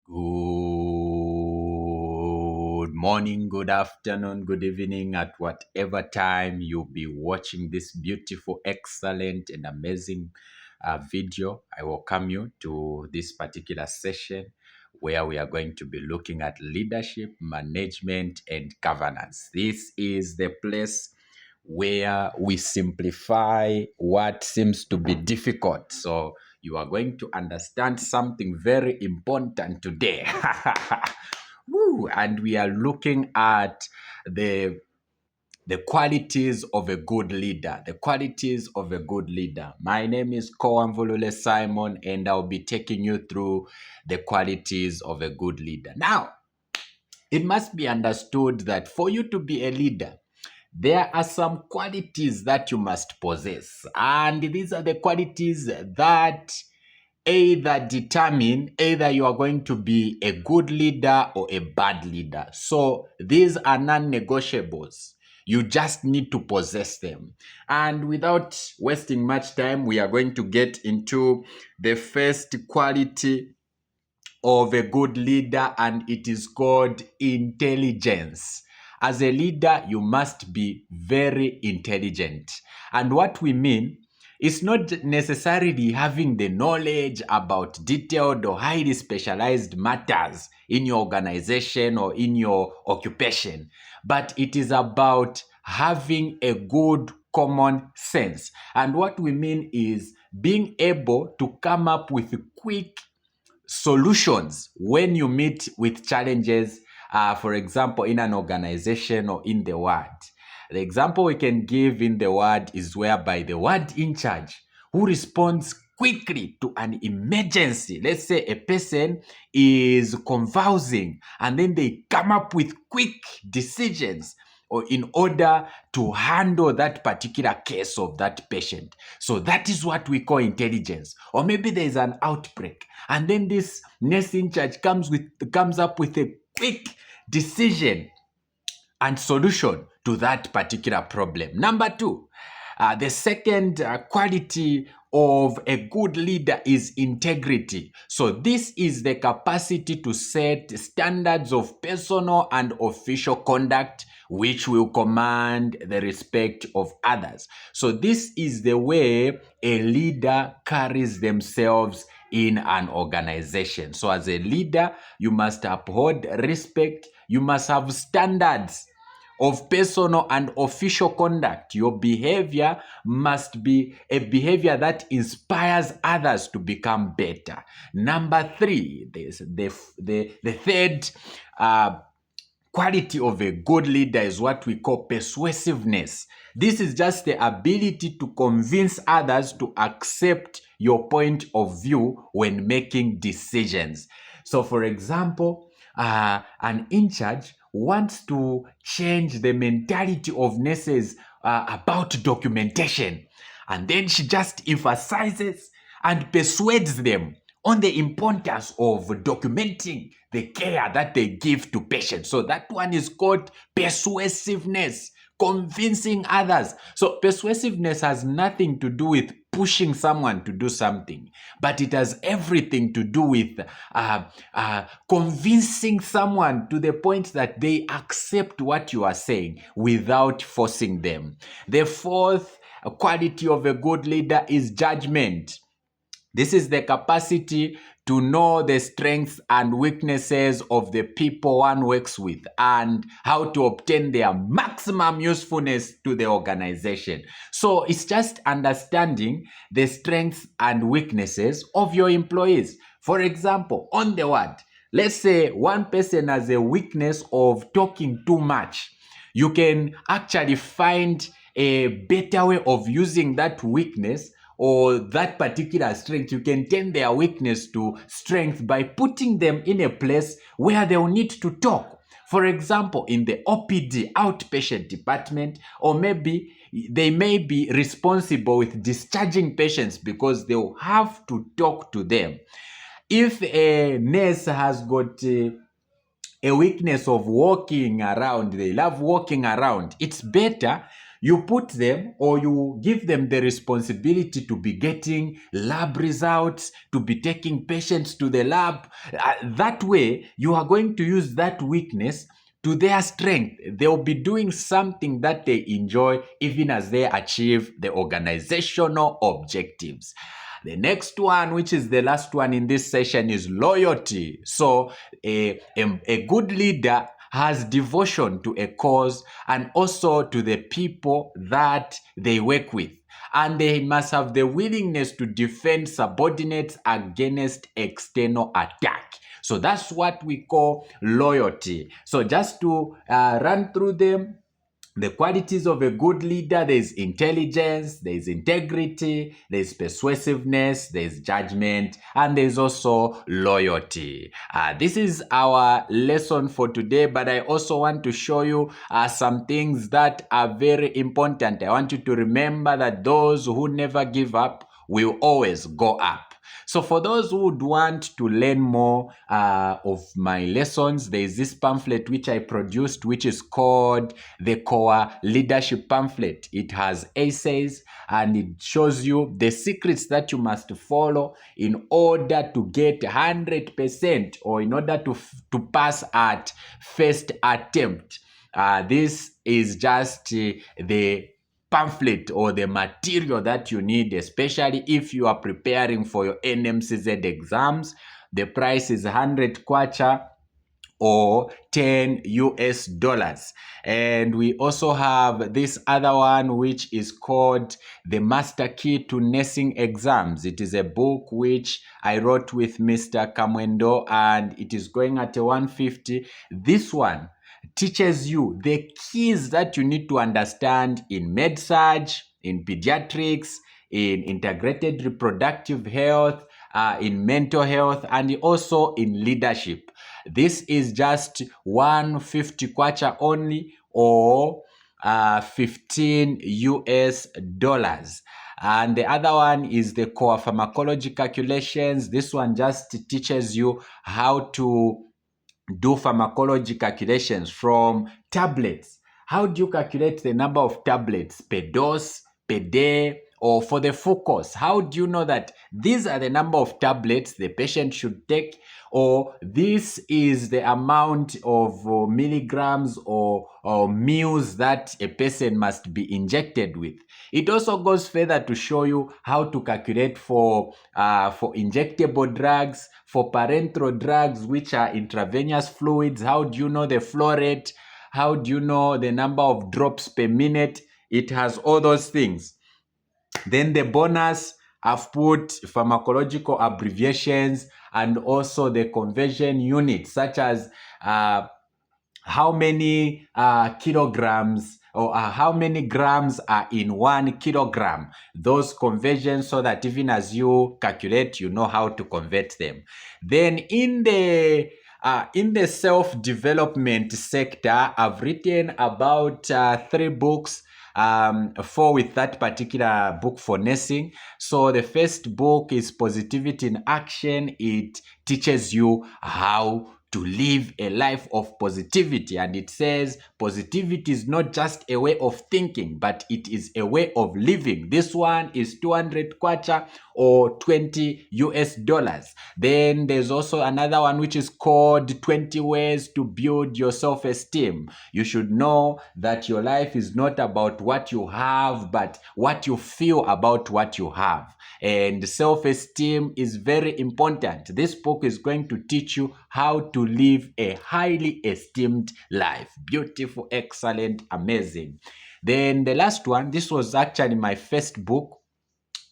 Good morning, good afternoon, good evening, at whatever time you'll be watching this beautiful, excellent, and amazing video. I welcome you to this particular session where we are going to be looking at leadership, management, and governance. This is the place where we simplify what seems to be difficult. So you are going to understand something very important today. Woo! And we are looking at the the qualities of a good leader. The qualities of a good leader. My name is Kowa Nvulule Simon, and I'll be taking you through the qualities of a good leader. Now, it must be understood that for you to be a leader, there are some qualities that you must possess, and these are the qualities that either you are going to be a good leader or a bad leader. So these are non-negotiables. You just need to possess them. And without wasting much time, we are going to get into the first quality of a good leader, and it is called intelligence. As a leader, you must be very intelligent. And what we mean is not necessarily having the knowledge about detailed or highly specialized matters in your organization or in your occupation, but it is about having a good common sense. And what we mean is being able to come up with quick solutions when you meet with challenges, for example, in an organization or in the ward. The example we can give in the ward is whereby the ward in charge who responds quickly to an emergency. Let's say a person is convulsing, and then they come up with quick decisions or in order to handle that particular case of that patient. So that is what we call intelligence. Or maybe there is an outbreak, and then this nurse in charge comes up with a quick decision and solution to that particular problem. Number two, the second quality of a good leader is integrity. So this is the capacity to set standards of personal and official conduct which will command the respect of others. So this is the way a leader carries themselves in an organization. So as a leader, you must uphold respect. You must have standards of personal and official conduct. Your behavior must be a behavior that inspires others to become better. Number three, the third quality of a good leader is what we call persuasiveness. This is just the ability to convince others to accept your point of view when making decisions. So, for example, an in charge wants to change the mentality of nurses about documentation. And then she just emphasizes and persuades them on the importance of documenting the care that they give to patients. So that one is called persuasiveness, convincing others. So persuasiveness has nothing to do with pushing someone to do something, but it has everything to do with convincing someone to the point that they accept what you are saying without forcing them. The fourth quality of a good leader is judgment. This is the capacity to know the strengths and weaknesses of the people one works with and how to obtain their maximum usefulness to the organization. So it's just understanding the strengths and weaknesses of your employees. For example, on the ward, let's say one person has a weakness of talking too much. You can actually find a better way of using that weakness or that particular strength. You can turn their weakness to strength by putting them in a place where they will need to talk. For example, in the OPD, outpatient department, or maybe they may be responsible with discharging patients because they will have to talk to them. If a nurse has got a weakness of walking around, they love walking around, it's better You put them or you give them the responsibility to be getting lab results, to be taking patients to the lab. That way, you are going to use that weakness to their strength. They'll be doing something that they enjoy even as they achieve the organizational objectives. The next one, which is the last one in this session, is loyalty. So a good leader has devotion to a cause and also to the people that they work with. And they must have the willingness to defend subordinates against external attack. So that's what we call loyalty. So just to run through them, the qualities of a good leader: there's intelligence, there's integrity, there's persuasiveness, there's judgment, and there's also loyalty. This is our lesson for today, but I also want to show you some things that are very important. I want you to remember that those who never give up will always go up. So for those who would want to learn more of my lessons, there is this pamphlet which I produced, which is called the Kowa Leadership Pamphlet. It has essays and it shows you the secrets that you must follow in order to get 100% or in order to pass at first attempt. This is just the pamphlet or the material that you need, especially if you are preparing for your NMCZ exams. The price is 100 kwacha or $10. And we also have this other one, which is called The Master Key to Nursing Exams. It is a book which I wrote with Mr. Kamwendo, and it is going at 150. This one teaches you the keys that you need to understand in med-surg, in pediatrics, in integrated reproductive health, in mental health, and also in leadership. This is just 150 kwacha only, or $15. And the other one is the core pharmacology calculations. This one just teaches you how to do pharmacology calculations from tablets. How do you calculate the number of tablets per dose, per day, or for the full course? How do you know that these are the number of tablets the patient should take, or this is the amount of milligrams or meals that a person must be injected with? It also goes further to show you how to calculate for injectable drugs, for parenteral drugs, which are intravenous fluids. How do you know the flow rate? How do you know the number of drops per minute? It has all those things. Then the bonus, I've put pharmacological abbreviations and also the conversion units, such as how many kilograms or how many grams are in 1 kilogram. Those conversions, so that even as you calculate, you know how to convert them. Then in the self-development sector, I've written about 3 books. 4 with that particular book for nursing. So the first book is Positivity in Action. It teaches you how to live a life of positivity, and it says positivity is not just a way of thinking, but it is a way of living. This one is 200 kwacha or $20. Then there's also another one which is called 20 Ways to Build Your Self-Esteem. You should know that your life is not about what you have, but what you feel about what you have. And self-esteem is very important. This book is going to teach you how to live a highly esteemed life. Beautiful, excellent, amazing. Then the last one, this was actually my first book,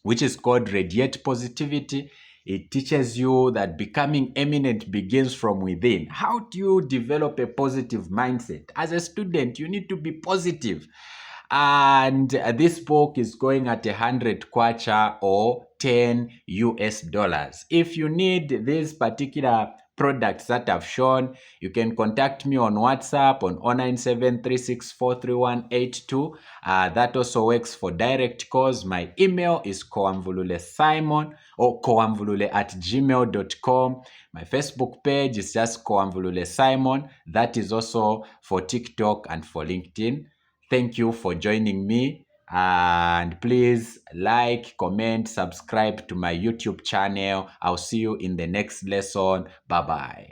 which is called Radiate Positivity. It teaches you that becoming eminent begins from within. How do you develop a positive mindset? As a student, you need to be positive. And this book is going at 100 kwacha or $10. If you need this particular products that I've shown, you can contact me on WhatsApp on 0973643182. That also works for direct calls. My email is kowamvululesimon or kowamvulule@gmail.com. My Facebook page is just Kowa Nvulule Simon. That is also for TikTok and for LinkedIn. Thank you for joining me. And please like, comment, subscribe to my YouTube channel. I'll see you in the next lesson. Bye bye.